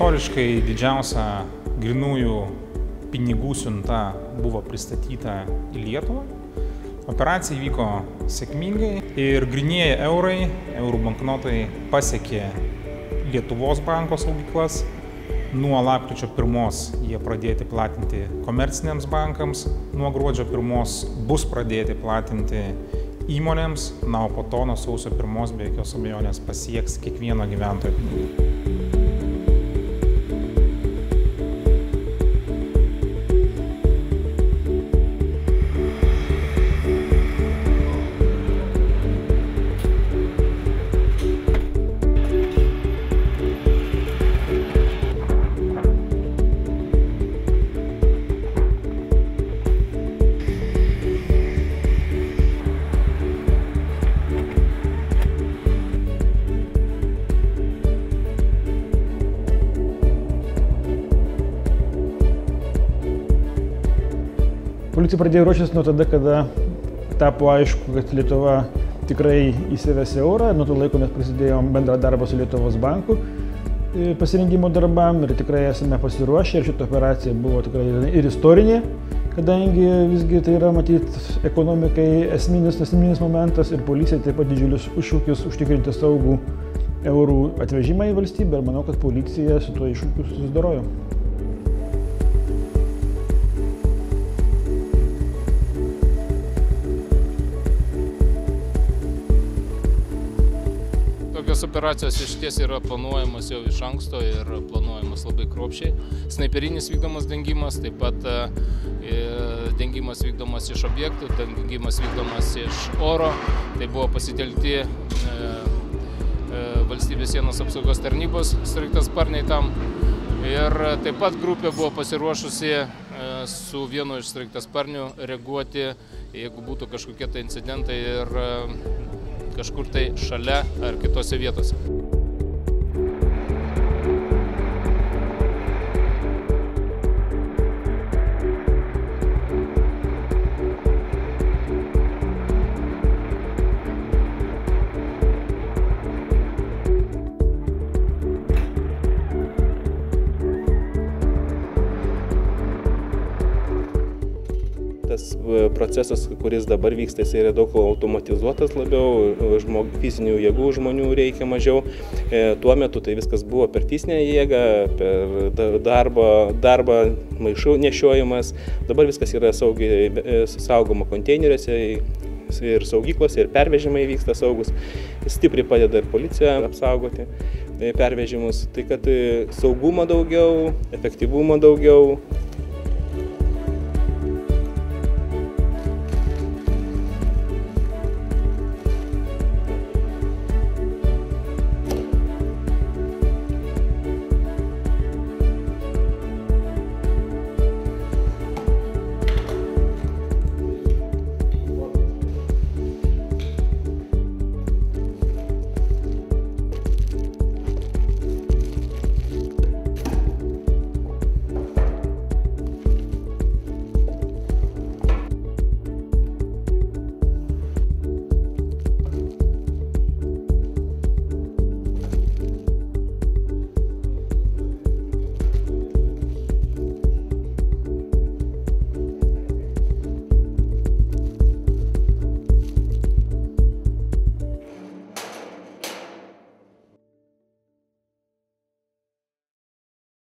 Istoriškai didžiausia grynųjų pinigų siunta buvo pristatyta į Lietuvą. Operacija įvyko sėkmingai ir grynieji eurai, eurų banknotai pasiekė Lietuvos banko saugyklas. Nuo lapkričio 1 jie pradėti platinti komerciniams bankams, nuo gruodžio 1 bus pradėti platinti įmonėms, o po to nuo sausio 1 be jokios abejonės pasieks kiekvieno gyventojo. Policija pradėjo ruoštis nuo tada, kada tapo aišku, kad Lietuva tikrai įsives eurą. Nuo to laiko mes prasidėjom bendrą darbą su Lietuvos banku pasirengimo darbam ir tikrai esame pasiruošę. Ir šita operacija buvo tikrai ir istorinė, kadangi visgi tai yra matyti ekonomikai esminis momentas ir policija taip pat didžiulis iššūkis užtikrinti saugų eurų atvežimą į valstybę ir manau, kad policija su tuo iššūkiu susidorojo. Tokios operacijos išties yra planuojamas jau iš anksto ir planuojamas labai kruopščiai. Snaiperinis vykdomas dengimas, taip pat dengimas vykdomas iš objektų, dengimas vykdomas iš oro. Tai buvo pasitelkti valstybės sienos apsaugos tarnybos sraigtasparniai tam. Ir taip pat grupė buvo pasiruošusi su vienu iš sraigtasparnių reaguoti, jeigu būtų kažkokie tai incidentai ir kažkur tai šalia ar kitose vietose. Tas procesas, kuris dabar vyksta, jis yra daug automatizuotas labiau, fizinių jėgų žmonių reikia mažiau. Tuo metu tai viskas buvo per fizinę jėgą, per darbą maišų nešiojimas. Dabar viskas yra saugiai saugoma konteineriuose ir saugyklose, ir pervežimai vyksta saugus. Stipriai padeda ir policija apsaugoti pervežimus. Tai kad saugumo daugiau, efektyvumo daugiau.